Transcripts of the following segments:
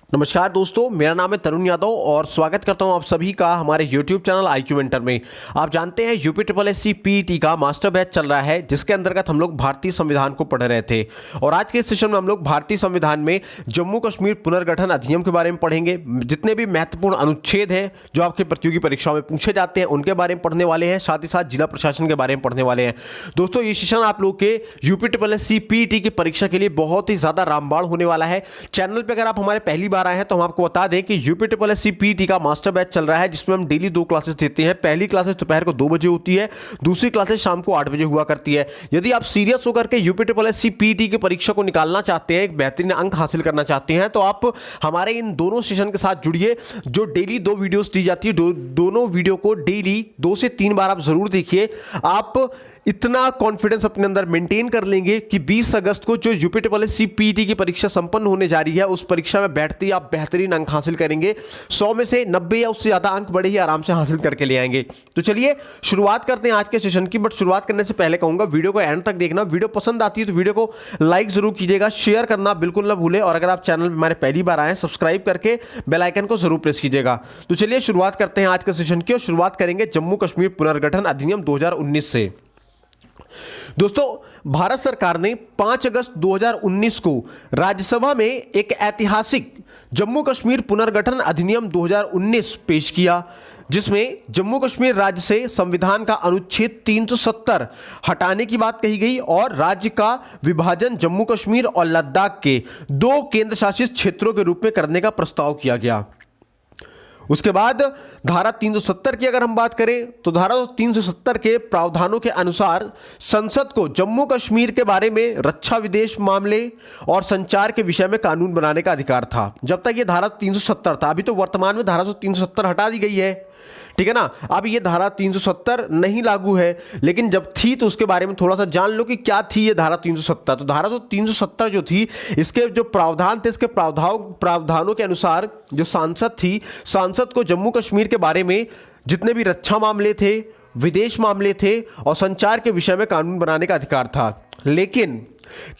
नमस्कार दोस्तों, मेरा नाम है तरुण यादव और स्वागत करता हूं आप सभी का हमारे YouTube चैनल IQ मेंटर में। आप जानते हैं UP triple S C PET का मास्टर बैच चल रहा है, जिसके अंतर्गत हम लोग भारतीय संविधान को पढ़ रहे थे। और आज के सेशन में हम लोग भारतीय संविधान में जम्मू कश्मीर पुनर्गठन अधिनियम के बारे में पढ़ेंगे। जितने भी महत्वपूर्ण अनुच्छेद हैं जो आपके प्रतियोगी परीक्षाओं में पूछे जाते हैं उनके बारे में पढ़ने वाले हैं, साथ ही साथ जिला प्रशासन के बारे में पढ़ने वाले हैं। दोस्तों, ये सेशन आप लोग के UP triple S C PET की परीक्षा के लिए बहुत ही ज्यादा रामबाण होने वाला है। चैनल पर अगर आप हमारे पहली बार आए हैं तो हम आपको बता दें कि UP triple S C PET का मास्टर बैच चल रहा है, जिसमें हम डेली 2 क्लासेस देते हैं। पहली क्लासेस दोपहर को 2 बजे होती है, दूसरी क्लासेस शाम को 8 बजे हुआ करती है। यदि आप सीरियस होकर के UP triple S C PET की परीक्षा को निकालना चाहते हैं, एक बेहतरीन अंक हासिल करना चाहते हैं, तो आप हमारे इन दोनों सेशन के साथ जुड़िए। जो डेली 2 वीडियोस दी जाती है, दोनों वीडियो को डेली 2 से 3 बार आप जरूर देखिए। आप इतना कॉन्फिडेंस अपने अंदर मेंटेन कर लेंगे कि 20 अगस्त को जो UP triple S C PET की परीक्षा संपन्न होने जा रही है, उस परीक्षा में बैठते ही आप बेहतरीन अंक हासिल करेंगे। 100 में से 90 या उससे ज्यादा अंक बड़े ही आराम से हासिल करके ले आएंगे। तो चलिए शुरुआत करते हैं आज के सेशन की। बट शुरुआत करने से पहले कहूंगा, वीडियो को एंड तक देखना। वीडियो पसंद आती है तो वीडियो को लाइक जरूर कीजिएगा, शेयर करना बिल्कुल ना भूले, और अगर आप चैनल में हमारे पहली बार आए सब्सक्राइब करके बेल आइकन को जरूर प्रेस कीजिएगा। तो चलिए शुरुआत करते हैं आज के सेशन की, और शुरुआत करेंगे जम्मू कश्मीर पुनर्गठन अधिनियम 2019 से। दोस्तों, भारत सरकार ने 5 अगस्त 2019 को राज्यसभा में एक ऐतिहासिक जम्मू कश्मीर पुनर्गठन अधिनियम 2019 पेश किया, जिसमें जम्मू कश्मीर राज्य से संविधान का अनुच्छेद 370 हटाने की बात कही गई और राज्य का विभाजन जम्मू कश्मीर और लद्दाख के 2 केंद्र शासित क्षेत्रों के रूप में करने का प्रस्ताव किया गया। उसके बाद धारा 370 की अगर हम बात करें तो धारा 370 के प्रावधानों के अनुसार संसद को जम्मू कश्मीर के बारे में रक्षा, विदेश मामले और संचार के विषय में कानून बनाने का अधिकार था। जब तक ये धारा 370 था, अभी तो वर्तमान में धारा 370 हटा दी गई है, ठीक है ना। अब ये धारा 370 नहीं लागू है, लेकिन जब थी तो उसके बारे में थोड़ा सा जान लो कि क्या थी ये धारा 370। तो धारा 370 जो थी, इसके जो प्रावधान थे, इसके प्रावधानों के अनुसार जो सांसद को जम्मू कश्मीर के बारे में जितने भी रक्षा मामले थे, विदेश मामले थे और संचार के विषय में कानून बनाने का अधिकार था। लेकिन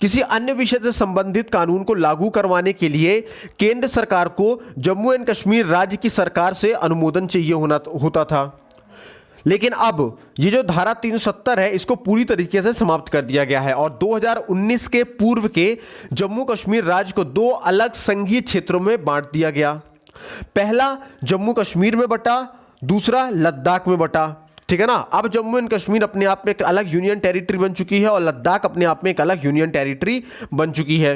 किसी अन्य विषय से संबंधित कानून को लागू करवाने के लिए केंद्र सरकार को जम्मू एंड कश्मीर राज्य की सरकार से अनुमोदन चाहिए होता था। लेकिन अब ये जो धारा 370 है, इसको पूरी तरीके से समाप्त कर दिया गया है और 2019 के पूर्व के जम्मू कश्मीर राज्य को 2 अलग संघीय क्षेत्रों में बांट दिया गया। पहला जम्मू कश्मीर में बटा, दूसरा लद्दाख में बटा, ठीक है ना। अब जम्मू एंड कश्मीर अपने आप में एक अलग यूनियन टेरिटरी बन चुकी है और लद्दाख अपने आप में एक अलग यूनियन टेरिटरी बन चुकी है।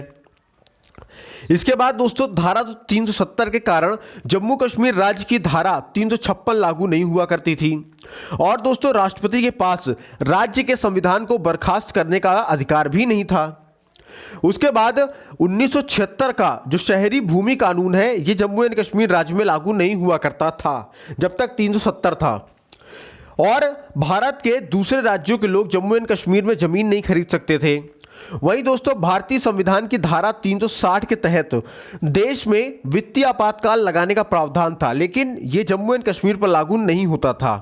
इसके बाद दोस्तों, धारा 370 के कारण जम्मू कश्मीर राज्य की धारा 356 लागू नहीं हुआ करती थी। और दोस्तों, राष्ट्रपति के पास राज्य के संविधान को बर्खास्त करने का अधिकार भी नहीं था। उसके बाद 1976 का जो शहरी भूमि कानून है, ये जम्मू एंड कश्मीर राज्य में लागू नहीं हुआ करता था जब तक 370 था। और भारत के दूसरे राज्यों के लोग जम्मू एंड कश्मीर में जमीन नहीं खरीद सकते थे। वहीं दोस्तों, भारतीय संविधान की धारा 360 के तहत देश में वित्तीय आपातकाल लगाने का प्रावधान था, लेकिन यह जम्मू एंड कश्मीर पर लागू नहीं होता था।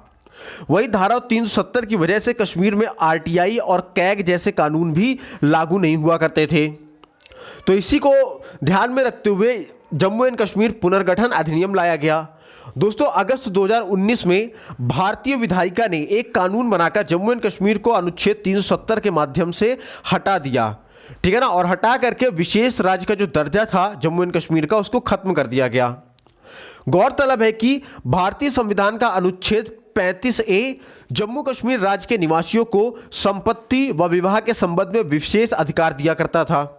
वहीं धारा 370 की वजह से कश्मीर में RTI और कैग जैसे कानून भी लागू नहीं हुआ करते थे। तो इसी को ध्यान में रखते हुए जम्मू एंड कश्मीर पुनर्गठन अधिनियम लाया गया। दोस्तों, अगस्त 2019 में भारतीय विधायिका ने एक कानून बनाकर जम्मू एंड कश्मीर को अनुच्छेद 370 के माध्यम से हटा दिया, ठीक है ना, और हटा करके विशेष राज्य का जो दर्जा था जम्मू एंड कश्मीर का, उसको खत्म कर दिया गया। गौरतलब है कि भारतीय संविधान का अनुच्छेद 35A जम्मू कश्मीर राज्य के निवासियों को संपत्ति व विवाह के संबंध में विशेष अधिकार दिया करता था।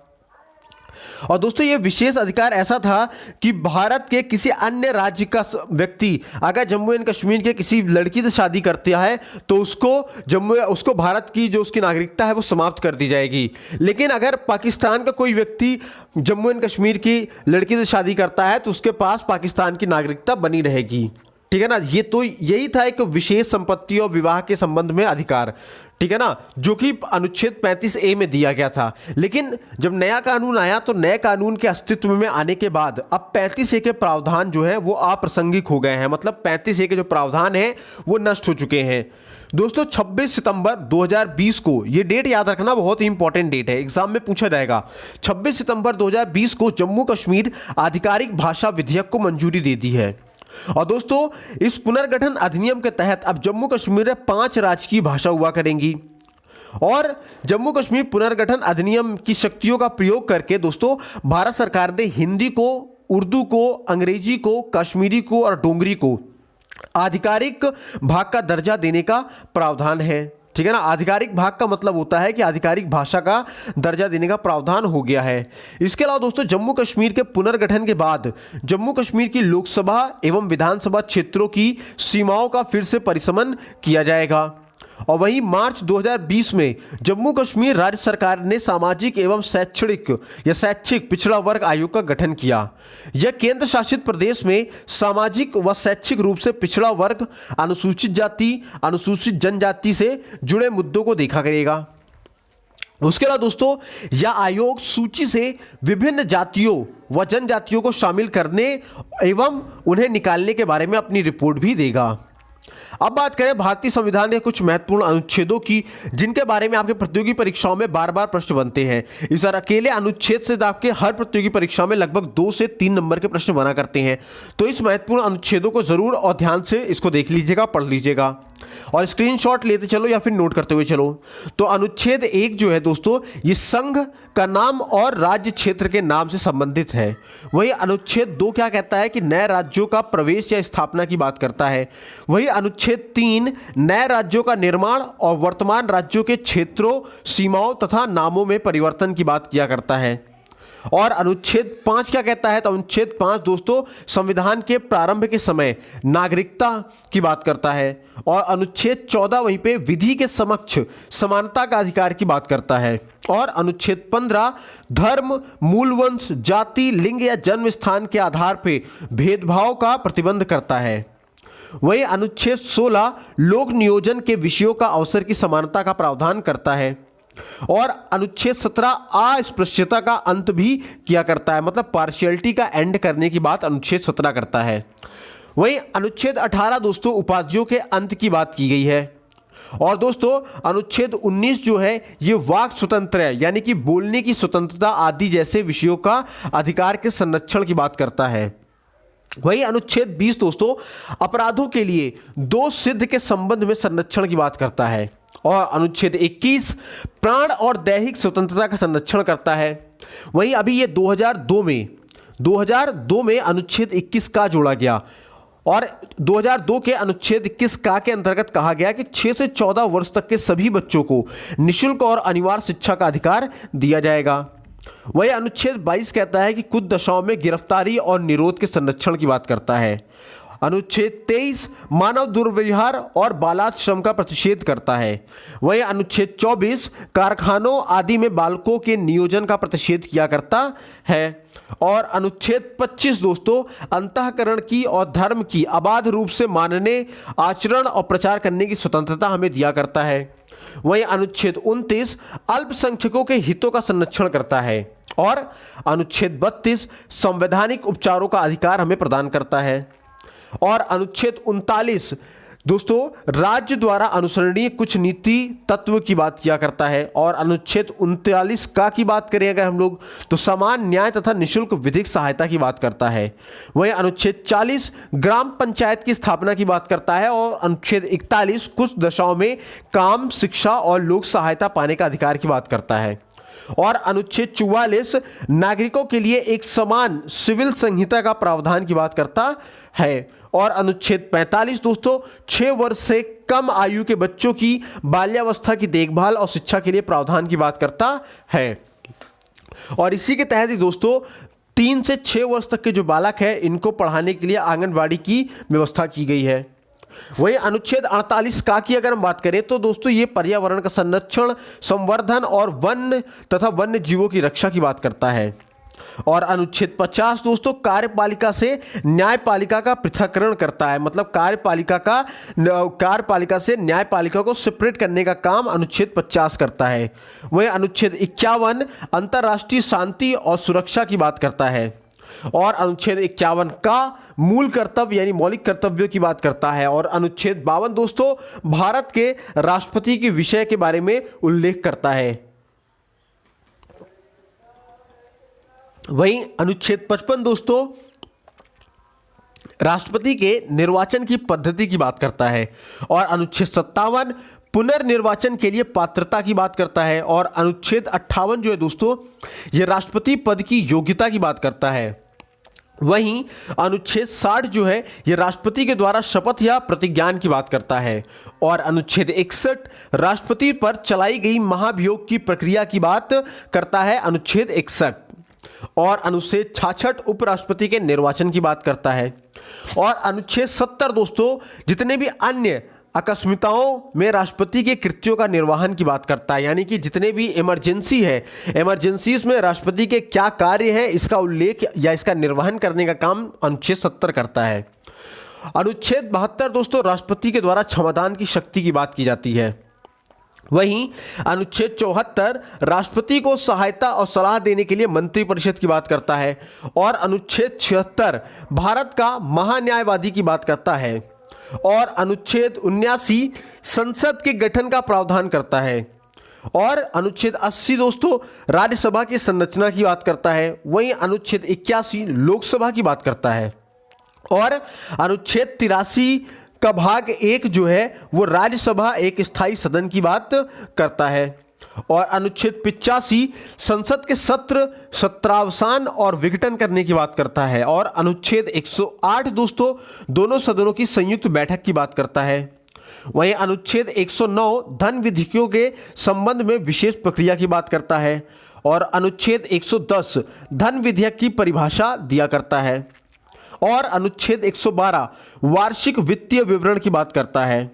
और दोस्तों, ये विशेष अधिकार ऐसा था कि भारत के किसी अन्य राज्य का व्यक्ति अगर जम्मू एंड कश्मीर के किसी लड़की से शादी करता है तो उसको भारत की जो उसकी नागरिकता है वो समाप्त कर दी जाएगी। लेकिन अगर पाकिस्तान का कोई व्यक्ति जम्मू एंड कश्मीर की लड़की से शादी करता है तो उसके पास पाकिस्तान की नागरिकता बनी रहेगी, ठीक है ना। ये तो यही था एक विशेष संपत्ति और विवाह के संबंध में अधिकार, ठीक है ना, जो कि अनुच्छेद 35A में दिया गया था। लेकिन जब नया कानून आया तो नए कानून के अस्तित्व में आने के बाद अब 35A के प्रावधान जो है वो अप्रासंगिक हो गए हैं, मतलब 35A के जो प्रावधान हैं वो नष्ट हो चुके हैं। दोस्तों 26 सितंबर 2020 को, ये डेट याद रखना, बहुत ही इंपॉर्टेंट डेट है, एग्जाम में पूछा जाएगा। 26 सितंबर 2020 को जम्मू कश्मीर आधिकारिक भाषा विधेयक को मंजूरी दे दी है। और दोस्तों इस पुनर्गठन अधिनियम के तहत अब जम्मू कश्मीर में 5 राजकीय भाषा हुआ करेंगी। और जम्मू कश्मीर पुनर्गठन अधिनियम की शक्तियों का प्रयोग करके दोस्तों भारत सरकार ने हिंदी को, उर्दू को, अंग्रेजी को, कश्मीरी को और डोगरी को आधिकारिक भाग का दर्जा देने का प्रावधान है। ठीक है ना, आधिकारिक भाग का मतलब होता है कि आधिकारिक भाषा का दर्जा देने का प्रावधान हो गया है। इसके अलावा दोस्तों जम्मू कश्मीर के पुनर्गठन के बाद जम्मू कश्मीर की लोकसभा एवं विधानसभा क्षेत्रों की सीमाओं का फिर से परिसीमन किया जाएगा। और वहीं मार्च 2020 में जम्मू कश्मीर राज्य सरकार ने सामाजिक एवं शैक्षिक पिछड़ा वर्ग आयोग का गठन किया। यह केंद्र शासित प्रदेश में सामाजिक व शैक्षिक रूप से पिछड़ा वर्ग, अनुसूचित जाति, अनुसूचित जनजाति से जुड़े मुद्दों को देखा करेगा। उसके अलावा दोस्तों यह आयोग सूची से विभिन्न जातियों व जनजातियों को शामिल करने एवं उन्हें निकालने के बारे में अपनी रिपोर्ट भी देगा। अब बात करें भारतीय संविधान के कुछ महत्वपूर्ण अनुच्छेदों की, जिनके बारे में आपके प्रतियोगी परीक्षाओं में बार बार प्रश्न बनते हैं। इस अकेले अनुच्छेद से आपके हर प्रतियोगी परीक्षा में लगभग 2 से 3 नंबर के प्रश्न बना करते हैं। तो इस महत्वपूर्ण अनुच्छेदों को जरूर और ध्यान से इसको देख लीजिएगा, पढ़ लीजिएगा और स्क्रीनशॉट लेते चलो या फिर नोट करते हुए चलो। तो अनुच्छेद 1 जो है दोस्तों, ये संघ का नाम और राज्य क्षेत्र के नाम से संबंधित है। वही अनुच्छेद 2 क्या कहता है कि नए राज्यों का प्रवेश या स्थापना की बात करता है। वही अनुच्छेद 3 नए राज्यों का निर्माण और वर्तमान राज्यों के क्षेत्रों, सीमाओं तथा नामों में परिवर्तन की बात किया करता है। और अनुच्छेद 5 क्या कहता है? तो अनुच्छेद 5 दोस्तों संविधान के प्रारंभ के समय नागरिकता की बात करता है। और अनुच्छेद 14 वहीं पे विधि के समक्ष समानता का अधिकार की बात करता है। और अनुच्छेद 15 धर्म, मूलवंश, जाति, लिंग या जन्म स्थान के आधार पर भेदभाव का प्रतिबंध करता है। वहीं अनुच्छेद 16 लोक नियोजन के विषयों का अवसर की समानता का प्रावधान करता है। और अनुच्छेद 17 अस्पृश्यता का अंत भी किया करता है, मतलब पार्शियलिटी का एंड करने की बात अनुच्छेद 17 करता है। वहीं अनुच्छेद 18 दोस्तों उपाधियों के अंत की बात की गई है। और दोस्तों अनुच्छेद 19 जो है ये वाक स्वतंत्र है, यानी कि बोलने की स्वतंत्रता आदि जैसे विषयों का अधिकार के संरक्षण की बात करता है। वही अनुच्छेद 20 दोस्तों अपराधों के लिए दोष सिद्ध के संबंध में संरक्षण की बात करता है। और अनुच्छेद 21 प्राण और दैहिक स्वतंत्रता का संरक्षण करता है। वहीं अभी ये 2002 में अनुच्छेद 21 का जोड़ा गया। और 2002 के अनुच्छेद 21 का के अंतर्गत कहा गया कि 6 से 14 वर्ष तक के सभी बच्चों को निःशुल्क और अनिवार्य शिक्षा का अधिकार दिया जाएगा। वही अनुच्छेद 22 कहता है कि कुछ दशाओं में गिरफ्तारी और निरोध के संरक्षण की बात करता है। अनुच्छेद 23 मानव दुर्व्यवहार और बालात श्रम का प्रतिषेध करता है। वहीं अनुच्छेद 24 कारखानों आदि में बालकों के नियोजन का प्रतिषेध किया करता है। और अनुच्छेद 25 दोस्तों अंतःकरण की और धर्म की अबाध रूप से मानने, आचरण और प्रचार करने की स्वतंत्रता हमें दिया करता है। वहीं अनुच्छेद 29 अल्पसंख्यकों के हितों का संरक्षण करता है। और अनुच्छेद 32 संवैधानिक उपचारों का अधिकार हमें प्रदान करता है। और अनुच्छेद 39 दोस्तों राज्य द्वारा अनुसरणीय कुछ नीति तत्व की बात किया करता है। और अनुच्छेद 39 का की बात करें अगर हम लोग तो समान न्याय तथा निःशुल्क विधिक सहायता की बात करता है। वहीं अनुच्छेद 40 ग्राम पंचायत की स्थापना की बात करता है। और अनुच्छेद 41 कुछ दशाओं में काम, शिक्षा और लोक सहायता पाने का अधिकार की बात करता है। और अनुच्छेद 44 नागरिकों के लिए एक समान सिविल संहिता का प्रावधान की बात करता है। और अनुच्छेद 45 दोस्तों 6 वर्ष से कम आयु के बच्चों की बाल्यावस्था की देखभाल और शिक्षा के लिए प्रावधान की बात करता है। और इसी के तहत ही दोस्तों 3 से 6 वर्ष तक के जो बालक है इनको पढ़ाने के लिए आंगनबाड़ी की व्यवस्था की गई है। वहीं अनुच्छेद 48 का की अगर हम बात करें तो दोस्तों ये पर्यावरण का संरक्षण, संवर्धन और वन्य तथा वन्य जीवों की रक्षा की बात करता है। और अनुच्छेद 50 दोस्तों कार्यपालिका से न्यायपालिका का पृथक्करण करता है, मतलब कार्यपालिका से न्यायपालिका को सेपरेट करने का काम अनुच्छेद 50 करता है। वही अनुच्छेद 51 अंतर्राष्ट्रीय शांति और सुरक्षा की बात करता है और अनुच्छेद 51 का मूल कर्तव्य यानी मौलिक कर्तव्यों की बात करता है। और अनुच्छेद 52 दोस्तों भारत के राष्ट्रपति के विषय के बारे में उल्लेख करता है। वहीं अनुच्छेद 55 दोस्तों राष्ट्रपति के निर्वाचन की पद्धति की बात करता है और अनुच्छेद 57 पुनर्निर्वाचन के लिए पात्रता की बात करता है और अनुच्छेद 58 जो है दोस्तों यह राष्ट्रपति पद की योग्यता की बात करता है। वहीं अनुच्छेद 60 जो है यह राष्ट्रपति के द्वारा शपथ या प्रतिज्ञान की बात करता है और अनुच्छेद 61 राष्ट्रपति पर चलाई गई महाभियोग की प्रक्रिया की बात करता है अनुच्छेद 61 और अनुच्छेद 66 उपराष्ट्रपति के निर्वाचन की बात करता है और अनुच्छेद 70 दोस्तों जितने भी अन्य आकस्मिकताओं में राष्ट्रपति के कृत्यों का निर्वहन की बात करता है, यानी कि जितने भी इमरजेंसी है, इमरजेंसीज में राष्ट्रपति के क्या कार्य हैं इसका उल्लेख या इसका निर्वहन करने का काम अनुच्छेद 70 करता है। अनुच्छेद 72 दोस्तों राष्ट्रपति के द्वारा क्षमादान की शक्ति की बात की जाती है। वहीं अनुच्छेद 74 राष्ट्रपति को सहायता और सलाह देने के लिए मंत्रिपरिषद की बात करता है और अनुच्छेद 76 भारत का महान्यायवादी की बात करता है और अनुच्छेद 79 संसद के गठन का प्रावधान करता है और अनुच्छेद 80 दोस्तों राज्यसभा की संरचना की बात करता है। वहीं अनुच्छेद 81 लोकसभा की बात करता है और अनुच्छेद 83 का भाग 1 जो है वो राज्यसभा एक स्थायी सदन की बात करता है और अनुच्छेद 85 संसद के सत्रावसान और विघटन करने की बात करता है और अनुच्छेद 108 दोस्तों दोनों सदनों की संयुक्त बैठक की बात करता है। वहीं अनुच्छेद 109 धन विधिकों के संबंध में विशेष प्रक्रिया की बात करता है और अनुच्छेद 110 धन विधेयक की परिभाषा दिया करता है और अनुच्छेद 112 वार्षिक वित्तीय विवरण की बात करता है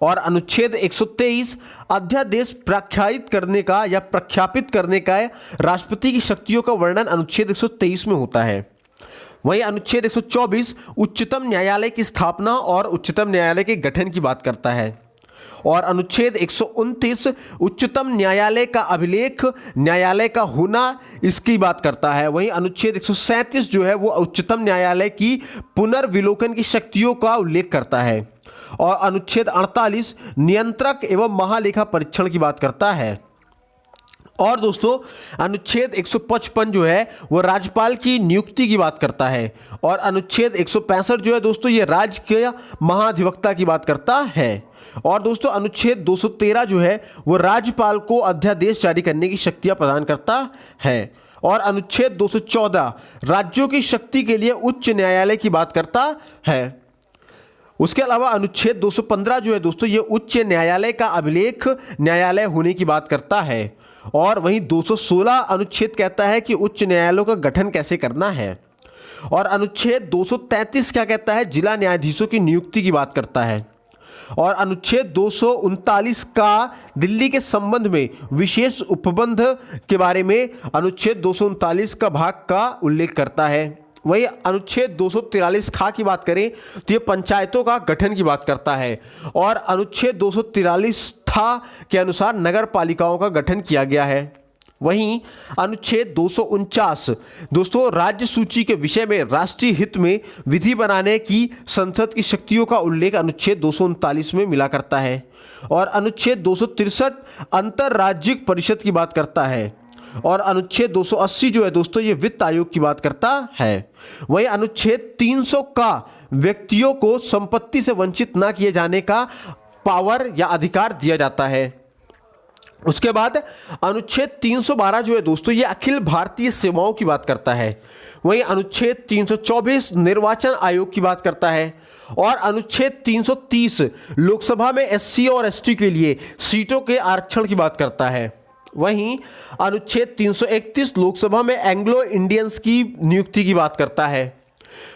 और अनुच्छेद 123 अध्यादेश प्रख्यापित करने का राष्ट्रपति की शक्तियों का वर्णन अनुच्छेद 123 में होता है। वहीं अनुच्छेद 124 उच्चतम न्यायालय की स्थापना और उच्चतम न्यायालय के गठन की बात करता है और अनुच्छेद 129 उच्चतम न्यायालय का अभिलेख न्यायालय का होना इसकी बात करता है। वहीं अनुच्छेद 137 जो है वो उच्चतम न्यायालय की पुनर्विलोकन की शक्तियों का उल्लेख करता है और अनुच्छेद 48 नियंत्रक एवं महालेखा परीक्षण की बात करता है और दोस्तों अनुच्छेद 155 जो है वो राज्यपाल की नियुक्ति की बात करता है और अनुच्छेद 165 जो है दोस्तों ये राज्य के महाधिवक्ता की बात करता है और दोस्तों अनुच्छेद 213 जो है वो राज्यपाल को अध्यादेश जारी करने की शक्तियां प्रदान करता है और अनुच्छेद 214 राज्यों की शक्ति के लिए उच्च न्यायालय की बात करता है। उसके अलावा अनुच्छेद 215 जो है दोस्तों ये उच्च न्यायालय का अभिलेख न्यायालय होने की बात करता है और वहीं 216 अनुच्छेद कहता है कि उच्च न्यायालयों का गठन कैसे करना है और अनुच्छेद 233 क्या कहता है जिला न्यायाधीशों की नियुक्ति की बात करता है और अनुच्छेद 239 का दिल्ली के संबंध में विशेष उपबंध के बारे में अनुच्छेद 239 का भाग का उल्लेख करता है। वही अनुच्छेद 243 खा की बात करें तो ये पंचायतों का गठन की बात करता है और अनुच्छेद 243 था के अनुसार नगर पालिकाओं का गठन किया गया है। वहीं अनुच्छेद 249 दोस्तों राज्य सूची के विषय में राष्ट्रीय हित में विधि बनाने की संसद की शक्तियों का उल्लेख अनुच्छेद 239 में मिला करता है और अनुच्छेद 263 अंतर्राज्यिक परिषद की बात करता है और अनुच्छेद 280 जो है दोस्तों ये वित्त आयोग की बात करता है। वहीं अनुच्छेद 300 का व्यक्तियों को संपत्ति से वंचित ना किए जाने का पावर या अधिकार दिया जाता है। उसके बाद अनुच्छेद 312 जो है दोस्तों ये अखिल भारतीय सेवाओं की बात करता है। वहीं अनुच्छेद 324 निर्वाचन आयोग की बात करता है और अनुच्छेद 330 लोकसभा में एससी और एसटी के लिए सीटों के आरक्षण की बात करता है। वहीं अनुच्छेद 331 लोकसभा में एंग्लो इंडियंस की नियुक्ति की बात करता है।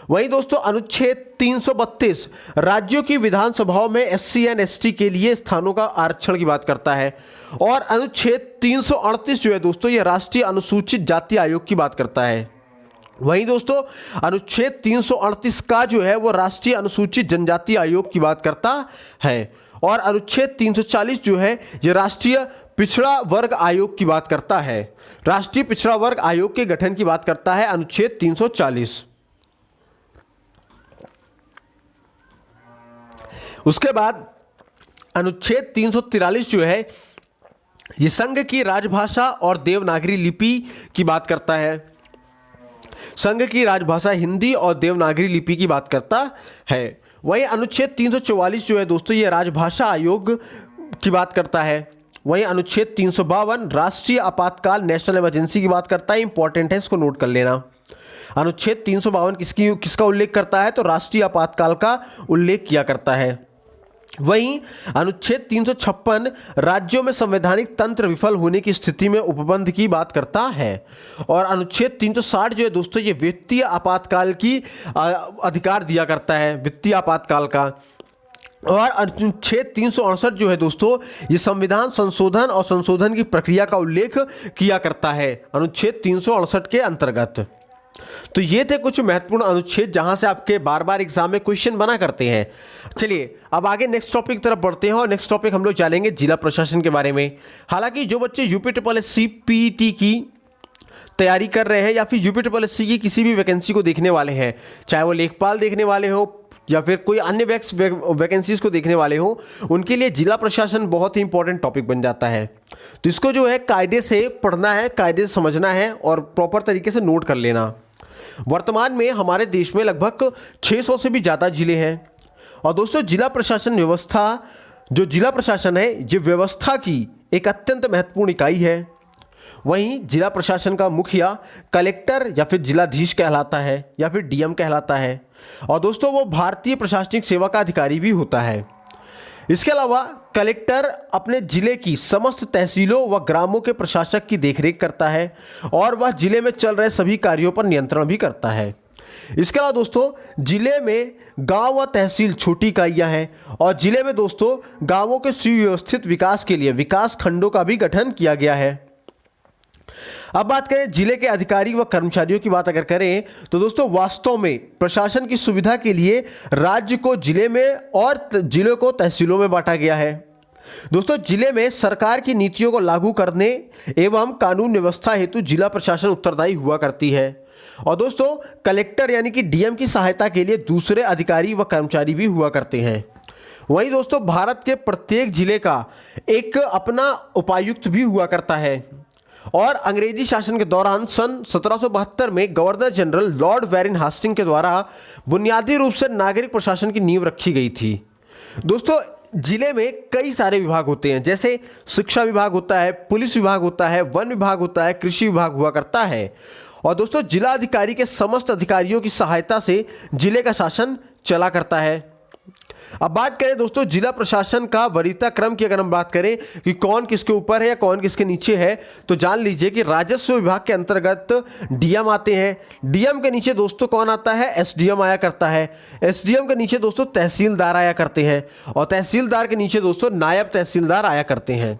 वहीं दोस्तों अनुच्छेद 332 राज्यों की विधानसभाओं में एससी एंड एसटी के लिए स्थानों का आरक्षण की बात करता है। और अनुच्छेद 338 जो है दोस्तों ये राष्ट्रीय अनुसूचित जाति आयोग की बात करता है। वहीं दोस्तों अनुच्छेद 338 का जो है वो राष्ट्रीय अनुसूचित जनजाति आयोग की बात करता है। और अनुच्छेद 340 जो है ये राष्ट्रीय पिछड़ा वर्ग आयोग की बात करता है। राष्ट्रीय पिछड़ा वर्ग आयोग के गठन की बात करता है अनुच्छेद 340। उसके बाद अनुच्छेद 343 जो है ये संघ की राजभाषा और देवनागरी लिपि की बात करता है। संघ की राजभाषा हिंदी और देवनागरी लिपि की बात करता है। वहीं अनुच्छेद 344 जो है दोस्तों ये राजभाषा आयोग की बात करता है। वहीं अनुच्छेद 352 राष्ट्रीय आपातकाल नेशनल इमरजेंसी की बात करता है। इंपॉर्टेंट है, इसको नोट कर लेना। अनुच्छेद 352 किसका उल्लेख करता है? तो राष्ट्रीय आपातकाल का उल्लेख किया करता है। वहीं अनुच्छेद 356 राज्यों में संवैधानिक तंत्र विफल होने की स्थिति में उपबंध की बात करता है। और अनुच्छेद 360 जो है दोस्तों ये वित्तीय आपातकाल की अधिकार दिया करता है, वित्तीय आपातकाल का। और अनुच्छेद 368 जो है दोस्तों ये संविधान संशोधन और संशोधन की प्रक्रिया का उल्लेख किया करता है अनुच्छेद 368 के अंतर्गत। तो ये थे कुछ महत्वपूर्ण अनुच्छेद जहां से आपके बार बार एग्जाम में क्वेश्चन बना करते हैं। चलिए अब आगे नेक्स्ट टॉपिक की तरफ बढ़ते हैं और नेक्स्ट टॉपिक हम लोग जानेंगे जिला प्रशासन के बारे में। हालांकि जो बच्चे यूपीएससी पीईटी की तैयारी कर रहे हैं या फिर यूपीएससी की किसी भी वैकेंसी को देखने वाले हैं, चाहे वो लेखपाल देखने वाले हो या फिर कोई अन्य वैकेंसीज को देखने वाले हो, उनके लिए जिला प्रशासन बहुत ही इंपॉर्टेंट टॉपिक बन जाता है। तो इसको जो है कायदे से पढ़ना है, कायदे से समझना है और प्रॉपर तरीके से नोट कर लेना। वर्तमान में हमारे देश में लगभग 600 से भी ज़्यादा जिले हैं। और दोस्तों जिला प्रशासन व्यवस्था, जो जिला प्रशासन है ये व्यवस्था की एक अत्यंत महत्वपूर्ण इकाई है। वहीं जिला प्रशासन का मुखिया कलेक्टर या फिर जिलाधीश कहलाता है या फिर डीएम कहलाता है। और दोस्तों वो भारतीय प्रशासनिक सेवा का अधिकारी भी होता है। इसके अलावा कलेक्टर अपने जिले की समस्त तहसीलों व ग्रामों के प्रशासक की देखरेख करता है और वह जिले में चल रहे सभी कार्यों पर नियंत्रण भी करता है। इसके अलावा दोस्तों जिले में गांव व तहसील छोटी इकाइयां हैं और जिले में दोस्तों गांवों के सुव्यवस्थित विकास के लिए विकास खंडों का भी गठन किया गया है। अब बात करें जिले के अधिकारी व कर्मचारियों की बात अगर करें तो दोस्तों वास्तव में प्रशासन की सुविधा के लिए राज्य को जिले में और जिले को तहसीलों में बांटा गया है। दोस्तों जिले में सरकार की नीतियों को लागू करने एवं कानून व्यवस्था हेतु जिला प्रशासन उत्तरदायी हुआ करती है। और दोस्तों कलेक्टर यानी कि डीएम की सहायता के लिए दूसरे अधिकारी व कर्मचारी भी हुआ करते हैं। वहीं दोस्तों भारत के प्रत्येक जिले का एक अपना उपायुक्त भी हुआ करता है। और अंग्रेजी शासन के दौरान सन 1772 में गवर्नर जनरल लॉर्ड वेरिन हास्टिंग के द्वारा बुनियादी रूप से नागरिक प्रशासन की नींव रखी गई थी। दोस्तों जिले में कई सारे विभाग होते हैं, जैसे शिक्षा विभाग होता है, पुलिस विभाग होता है, वन विभाग होता है, कृषि विभाग हुआ करता है। और दोस्तों जिला अधिकारी के समस्त अधिकारियों की सहायता से जिले का शासन चला करता है। अब बात करें दोस्तों जिला प्रशासन का वरीयता क्रम की, अगर हम बात करें कि कौन किसके ऊपर है या कौन किसके नीचे है, तो जान लीजिए कि राजस्व विभाग के अंतर्गत डीएम आते हैं। डीएम के नीचे दोस्तों कौन आता है? एसडीएम आया करता है। एसडीएम के नीचे दोस्तों तहसीलदार आया करते हैं और तहसीलदार के नीचे दोस्तों नायब तहसीलदार आया करते हैं।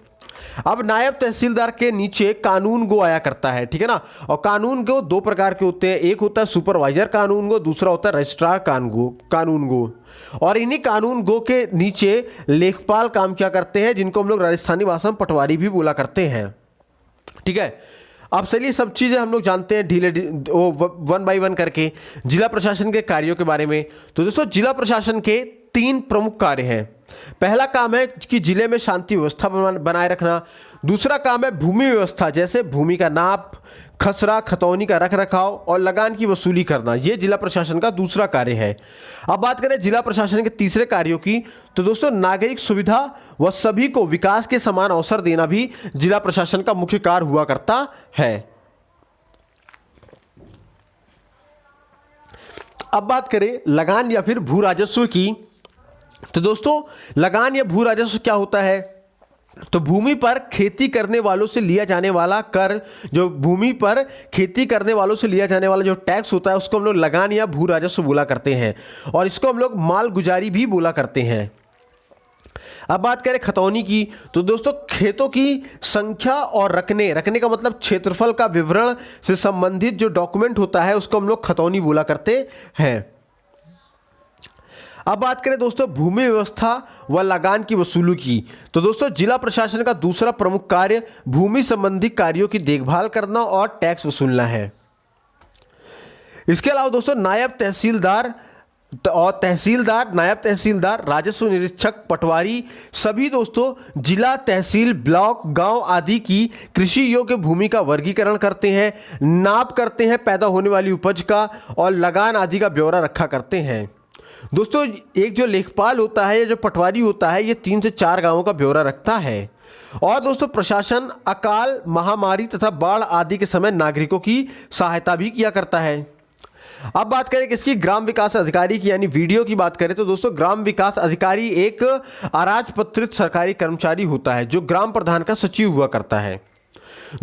अब नायब तहसीलदार के नीचे कानून गो आया करता है, ठीक है ना। और कानून गो दो प्रकार के होते हैं, एक होता है सुपरवाइजर कानून गो, दूसरा होता है रजिस्ट्रार कानून गो। और इन्हीं कानून गो के नीचे लेखपाल काम क्या करते हैं, जिनको हम लोग राजस्थानी भाषा में पटवारी भी बोला करते हैं, ठीक है। अब चलिए सब चीज़ें हम लोग जानते हैं ढीले वन बाय वन करके जिला प्रशासन के कार्यों के बारे में। तो दोस्तों जिला प्रशासन के 3 प्रमुख कार्य हैं। पहला काम है कि जिले में शांति व्यवस्था बनाए रखना। दूसरा काम है भूमि व्यवस्था, जैसे भूमि का नाप, खसरा खतौनी का रख रखाव और लगान की वसूली करना, ये जिला प्रशासन का दूसरा कार्य है। अब बात करें जिला प्रशासन के तीसरे कार्यों की, तो दोस्तों नागरिक सुविधा व सभी को विकास के समान अवसर देना भी जिला प्रशासन का मुख्य कार्य हुआ करता है। अब बात करें लगान या फिर भू राजस्व की, तो दोस्तों लगान या भू राजस्व क्या होता है? तो भूमि पर खेती करने वालों से लिया जाने वाला कर, जो भूमि पर खेती करने वालों से लिया जाने वाला जो टैक्स होता है उसको हम लोग लगान या भू राजस्व बोला करते हैं, और इसको हम लोग मालगुजारी भी बोला करते हैं। अब बात करें खतौनी की, तो दोस्तों खेतों की संख्या और रकने का मतलब क्षेत्रफल का विवरण से संबंधित जो डॉक्यूमेंट होता है उसको हम लोग खतौनी बोला करते हैं। अब बात करें दोस्तों भूमि व्यवस्था व लगान की वसूली की, तो दोस्तों जिला प्रशासन का दूसरा प्रमुख कार्य भूमि संबंधी कार्यों की देखभाल करना और टैक्स वसूलना है। इसके अलावा दोस्तों नायब तहसीलदार, नायब तहसीलदार, राजस्व निरीक्षक, पटवारी सभी दोस्तों जिला, तहसील, ब्लॉक, गांव आदि की कृषि योग्य भूमि का वर्गीकरण करते हैं, नाप करते हैं पैदा होने वाली उपज का, और लगान आदि का ब्यौरा रखा करते हैं। दोस्तों एक जो लेखपाल होता है या जो पटवारी होता है ये 3 से 4 गांवों का ब्यौरा रखता है। और दोस्तों प्रशासन अकाल, महामारी तथा बाढ़ आदि के समय नागरिकों की सहायता भी किया करता है। अब बात करें किसकी, ग्राम विकास अधिकारी की, यानी वीडियो की बात करें तो दोस्तों ग्राम विकास अधिकारी एक अराजपत्रित सरकारी कर्मचारी होता है जो ग्राम प्रधान का सचिव हुआ करता है।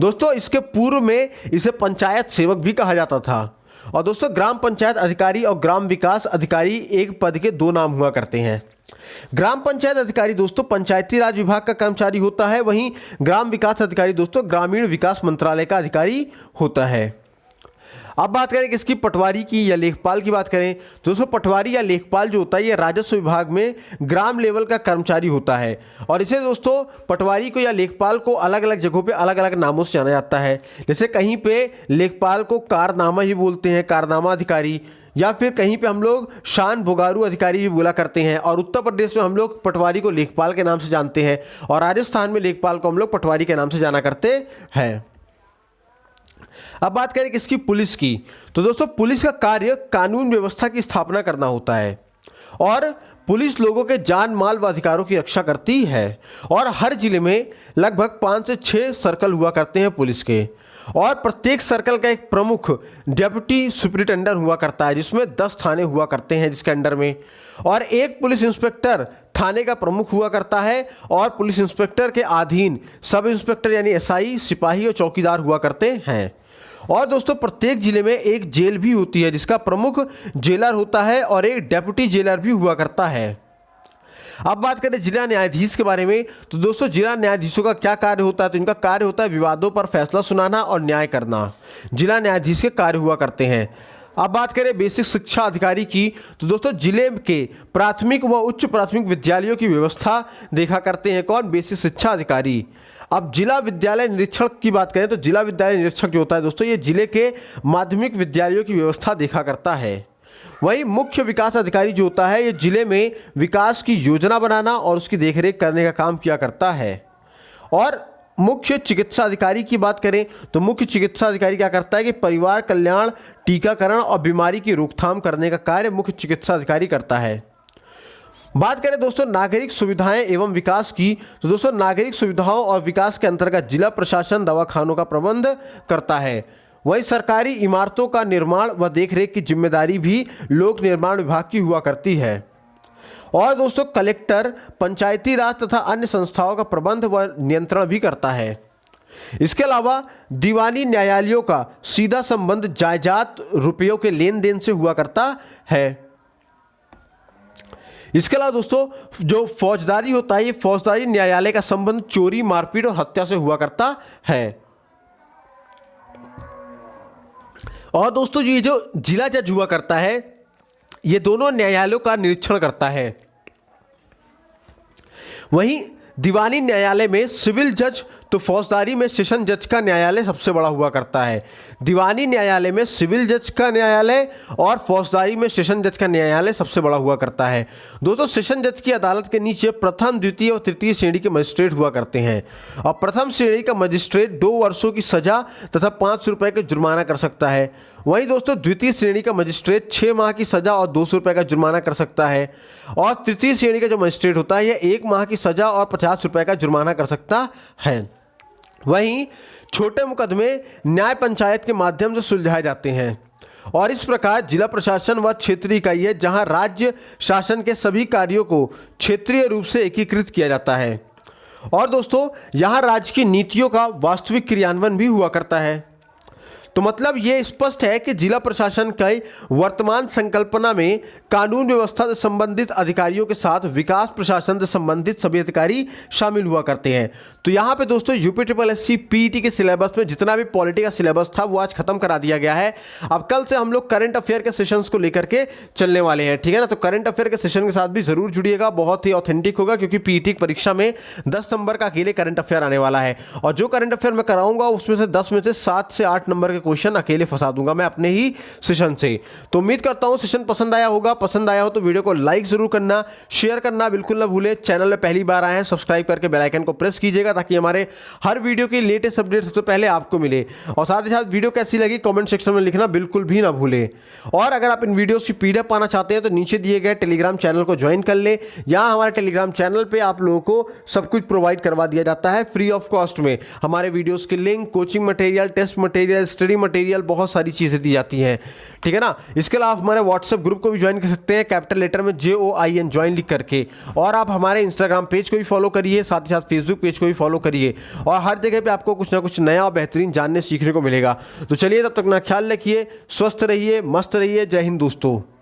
दोस्तों इसके पूर्व में इसे पंचायत सेवक भी कहा जाता था। और दोस्तों ग्राम पंचायत अधिकारी और ग्राम विकास अधिकारी एक पद के 2 नाम हुआ करते हैं। ग्राम पंचायत अधिकारी दोस्तों पंचायती राज विभाग का कर्मचारी होता है, वहीं ग्राम विकास अधिकारी दोस्तों ग्रामीण विकास मंत्रालय का अधिकारी होता है। अब बात करें किसकी, पटवारी की या लेखपाल की बात करें, दोस्तों पटवारी या लेखपाल जो होता है ये राजस्व विभाग में ग्राम लेवल का कर्मचारी होता है, और इसे दोस्तों पटवारी को या लेखपाल को अलग अलग जगहों पे अलग अलग नामों से जाना जाता है। जैसे कहीं पे लेखपाल को कारनामा ही बोलते हैं, कारनामा अधिकारी, या फिर कहीं पे हम लोग शान भोगारू अधिकारी भी बोला करते हैं, और उत्तर प्रदेश में हम लोग पटवारी को लेखपाल के नाम से जानते हैं, और राजस्थान में लेखपाल को हम लोग पटवारी के नाम से जाना करते हैं। अब बात करें किसकी, पुलिस की, तो दोस्तों पुलिस का कार्य कानून व्यवस्था की स्थापना करना होता है, और पुलिस लोगों के जान माल व अधिकारों की रक्षा करती है। और हर जिले में लगभग 5 से 6 सर्कल हुआ करते हैं पुलिस के, और प्रत्येक सर्कल का एक प्रमुख डेप्यूटी सुपरिटेंडेंट हुआ करता है जिसमें 10 थाने हुआ करते हैं जिसके अंडर में, और एक पुलिस इंस्पेक्टर थाने का प्रमुख हुआ करता है, और पुलिस इंस्पेक्टर के अधीन सब इंस्पेक्टर यानी एसआई, सिपाही और चौकीदार हुआ करते हैं। और दोस्तों प्रत्येक जिले में एक जेल भी होती है जिसका प्रमुख जेलर होता है, और एक डेप्यूटी जेलर भी हुआ करता है। अब बात करें जिला न्यायाधीश के बारे में, तो दोस्तों जिला न्यायाधीशों का क्या कार्य होता है, तो इनका कार्य होता है विवादों पर फैसला सुनाना और न्याय करना, जिला न्यायाधीश के कार्य हुआ करते हैं। अब बात करें बेसिक शिक्षा अधिकारी की, तो दोस्तों जिले के प्राथमिक व उच्च प्राथमिक विद्यालयों की व्यवस्था देखा करते हैं कौन, बेसिक शिक्षा अधिकारी। अब जिला विद्यालय निरीक्षक की बात करें तो जिला विद्यालय निरीक्षक जो होता है दोस्तों ये जिले के माध्यमिक विद्यालयों की व्यवस्था देखा करता है। वहीं मुख्य विकास अधिकारी जो होता है ये जिले में विकास की योजना बनाना और उसकी देखरेख करने का काम किया करता है। और मुख्य चिकित्सा अधिकारी की बात करें तो मुख्य चिकित्सा अधिकारी क्या करता है कि परिवार कल्याण, टीकाकरण और बीमारी की रोकथाम करने का कार्य मुख्य चिकित्सा अधिकारी करता है। बात करें दोस्तों नागरिक सुविधाएं एवं विकास की, तो दोस्तों नागरिक सुविधाओं और विकास के अंतर्गत जिला प्रशासन दवाखानों का प्रबंध करता है। वहीं सरकारी इमारतों का निर्माण व देखरेख की जिम्मेदारी भी लोक निर्माण विभाग की हुआ करती है। और दोस्तों कलेक्टर पंचायती राज तथा अन्य संस्थाओं का प्रबंध व नियंत्रण भी करता है। इसके अलावा दीवानी न्यायालयों का सीधा संबंध जायदाद रुपयों के लेन देन से हुआ करता है। इसके अलावा दोस्तों जो फौजदारी होता है ये फौजदारी न्यायालय का संबंध चोरी, मारपीट और हत्या से हुआ करता है। और दोस्तों ये जो जिला जज हुआ करता है ये दोनों न्यायालयों का निरीक्षण करता है। वहीं दीवानी न्यायालय में सिविल जज तो फौजदारी में सेशन जज का न्यायालय सबसे बड़ा हुआ करता है। दीवानी न्यायालय में सिविल जज का न्यायालय और फौजदारी में सेशन जज का न्यायालय सबसे बड़ा हुआ करता है। दोस्तों सेशन जज की अदालत के नीचे प्रथम, द्वितीय और तृतीय श्रेणी के मजिस्ट्रेट हुआ करते हैं, और प्रथम श्रेणी का मजिस्ट्रेट 2 वर्षों की सजा तथा 500 रुपये का जुर्माना कर सकता है। वहीं दोस्तों द्वितीय श्रेणी का मजिस्ट्रेट 6 माह की सजा और 200 रुपये का जुर्माना कर सकता है, और तृतीय श्रेणी का जो मजिस्ट्रेट होता है यह 1 माह की सजा और 50 रुपये का जुर्माना कर सकता है। वहीं छोटे मुकदमे न्याय पंचायत के माध्यम से सुलझाए जाते हैं। और इस प्रकार जिला प्रशासन व क्षेत्रीय इकाई है जहां राज्य शासन के सभी कार्यों को क्षेत्रीय रूप से एकीकृत किया जाता है। और दोस्तों यहाँ राज्य की नीतियों का वास्तविक क्रियान्वयन भी हुआ करता है। तो मतलब ये स्पष्ट है कि जिला प्रशासन की वर्तमान संकल्पना में कानून व्यवस्था से संबंधित अधिकारियों के साथ विकास प्रशासन से संबंधित सभी अधिकारी शामिल हुआ करते हैं। तो यहाँ पे दोस्तों यूपी ट्रिपल एससी पीईटी के सिलेबस में जितना भी पॉलिटी का सिलेबस था वो आज खत्म करा दिया गया है। अब कल से हम लोग करंट अफेयर के सेशंस को लेकर के चलने वाले हैं, ठीक है ना। तो करंट अफेयर के सेशन के साथ भी जरूर जुड़िएगा, बहुत ही ऑथेंटिक होगा, क्योंकि पीईटी की परीक्षा में 10 नंबर का अकेले करंट अफेयर आने वाला है। और जो करंट अफेयर मैं कराऊंगा उसमें से 10 में से 7 से 8 नंबर के क्वेश्चन अकेले फंसा दूंगा मैं अपने ही सेशन से। तो उम्मीद करता हूं सेशन पसंद आया होगा। पसंद आया हो तो वीडियो को लाइक जरूर करना, शेयर करना बिल्कुल ना भूले। चैनल में पहली बार आए हैं सब्सक्राइब करके बेल आइकन को प्रेस कीजिएगा ताकि हमारे हर वीडियो की लेटेस्ट अपडेट सबसे पहले आपको मिले। और साथ ही साथ वीडियो कैसी लगी कमेंट सेक्शन में लिखना बिल्कुल भी ना भूले। और अगर आप इन वीडियोस की पीडीएफ पाना चाहते हैं तो नीचे दिए गए टेलीग्राम चैनल को ज्वाइन कर ले। यहाँ हमारे टेलीग्राम चैनल पे आप लोगों को सब कुछ प्रोवाइड करवा दिया जाता है फ्री ऑफ कॉस्ट में। हमारे वीडियोस के link, coaching material, test material, study material, बहुत सारी चीज़ें दी जाती हैं, ठीक है ना। इसके अलावा आप हमारे व्हाट्सएप ग्रुप को भी ज्वाइन कर सकते हैं, कैपिटल लेटर में JOIN ज्वाइन लिख करके। और आप हमारे इंस्टाग्राम पेज को भी फॉलो करिए, साथ ही साथ फेसबुक पेज को भी फॉलो करिए। और हर जगह पे आपको कुछ ना कुछ नया और बेहतरीन जानने सीखने को मिलेगा। तो चलिए तब तक ना ख्याल रखिए, स्वस्थ रहिए, मस्त रहिए। जय हिंद दोस्तों।